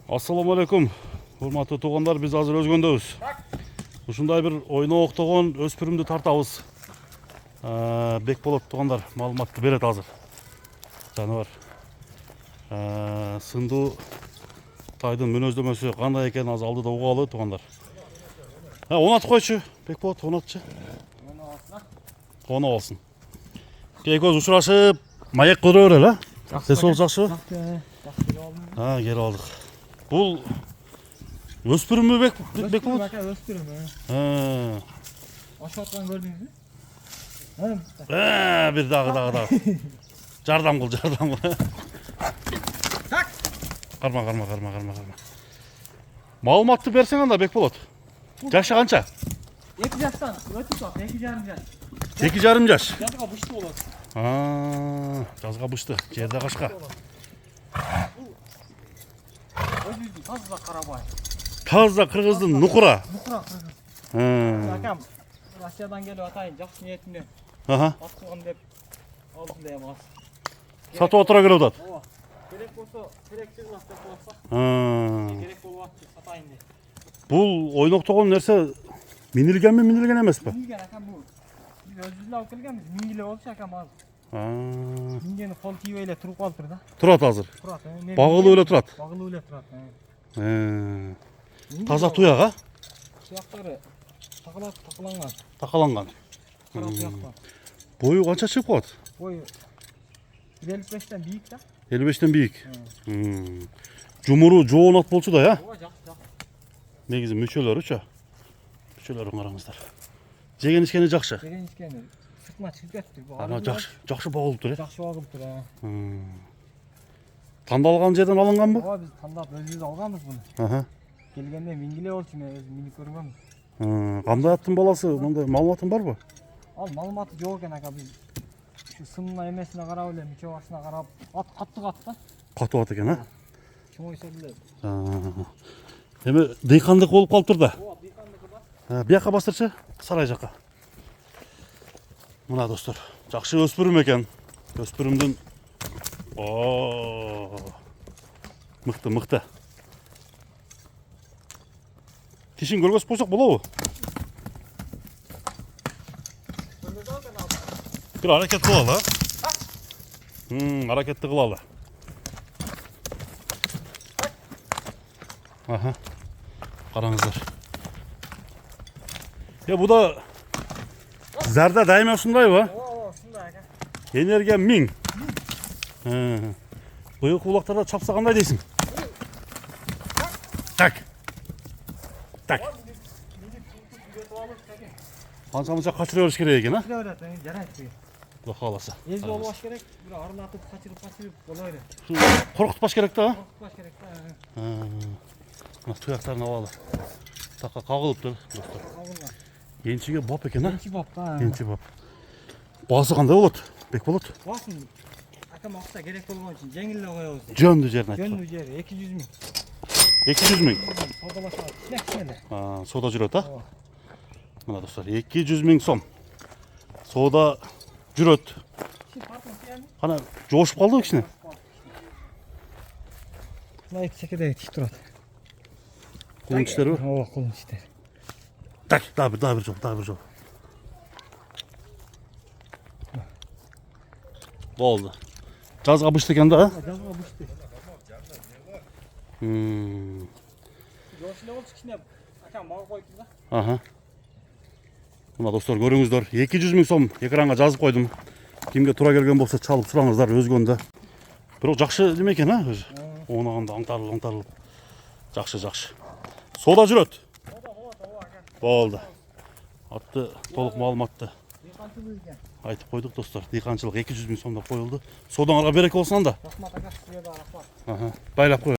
Assalamu alaikum. Hurmatlı tuğanlar, biz hazır özgöndöбүз. Ушундай бир ойноок тогон өспүрүмдү тартабыз. Бекболот туғандар маалыматты берет азыр. Жаныбар сындуу тайдын мүнөздөмөсү кандай экени азыр алдыда угалы туғандар. Онатып койчу, Бекболот, онатчы. Оны алсын. Кей-көз учурашып, маек көрө берели, а? Сес бол жакшыбы? Келип алдык. Бул өспүрүмбү Бекболот? Өспүрүм. Ашып аткан көрдүңүзбү? Bir dağ. Жардам кыл. Карма. Маалыматты берсең анда, Бекболот. Жашы канча? 2 жаштан өтүп калды, 2,5 жаш. 2,5 жаш. Жазга бышты болот. Жазга бышты, жерде кашка. Өзүбүздүн таза карабай. Таза кыргыздын нукура. Нукура кыргыз. Акам Россиядан келип атайын, жакшы ниетинде. Аткылган деп алдым деп аз. Сатып отура келип атат. Ооба. Керек болсо, керекти кылат деп коёсак. Керек болуп атты, сатайын деп. Бул ойнок тогон нерсе минилгенби, минилген эмеспи? Минилген акам бул. Биз өзүбүз алып келгенбиз, мингиле болчу акам азыр. Мингени кол тийбей эле туруп калыптыр да. Турат азыр. Турат. Багылып эле турат. Багылып эле турат. Таза туяк, а? Туяктары такаланган. Такаланган. Кара туяктар. Бою канча чыгып калат? Бою 55тен бийик да. 55тен бийик. Жумуру жоонат болчу да, я? Ооба, жакшы. Негизи мүчөлөрүчү. Мүчөлөрүн караңыздар. Жеген ичкени жакшы. Жеген ичкени сыртына чыгып кетти. Жакшы багылыптыр, э? Жакшы багылыптыр, Тандалган жерден алынганбы? Ооба, биз тандап өзүбүз алганбыз буну. Келгенде мингиле болчу, мен өзүм минип көргөнмүн. Кандай аттын баласы, мындай маалыматың барбы? Ал маалыматы жок экен ака, биз ушу сымына эмесине карап эле, миче башына карап, ат катты да. Катып ат экен, а? Чоңойсо деле. Эми дыйкандык болуп калыптыр да. Ооба, дыйкандыгы да. Бияка бастырчы, сарай жака. Мына достор, жакшы өспүрүм экен. Өспүрүмдүн мыкты. Тишин көргөзүп койсок болобу? Бир аракет кылалы, а? Аракетти кылалы. Караңыздар. Буда зарда дайыма ушундайбы? Ооба, ушундай ака. Энергия 1000. Быйыл кулактарда чапса кандай дейсиң? Так. Канча качыра бериш керек экен, а? Качыра берет, жарайт бу. Кудай кааласа. Эзи болбаш керек, бир арылатып, качырып боло берет. Коркутпаш керек да, а? Коркутпаш керек да. Мына туяктарын алалы. Такка кагылыптыр, достор. Кагылган. Енчиге бап экен, а? Енчи бап да. Енчи бап. Баасы кандай болот? Бекболот? Баасын акам акча керек болгон үчүн жеңил эле коебуз. Жөндүү жерин айтты. Жөнү жери 200 000. 200 000. Саудалашат. Кичине. Сода жүрөт, а? Мына достор, 200 000 сом. Сода жүрөт. Кана жошуп калды кичине. Мына секеде тик турат. Кулун тиштерби? Ооба, кулун тиштер. Так, дагы бир жол. Болду. Жазга бышты экен да, а? Жазга бышты. Жошуле болчу кичине. Акам багып койду да. Мына достор, көрүңүздөр, 200 000 сом экранга жазып койдум. Кимге туура келген болсо чалып сураңыздар өзгөндө. Бирок жакшы неме экен, а, өзү. Оонаганда аңтарылып. Жакшы. Сода жүрөт. Болду. Атты толук маалыматты айтып койдук достор. Дыйканчылык 200 000 сомдоп коюлду. Содаңарга береке болсун анда. Рахмат ака, сизге да рахмат. Байлап коюңуз.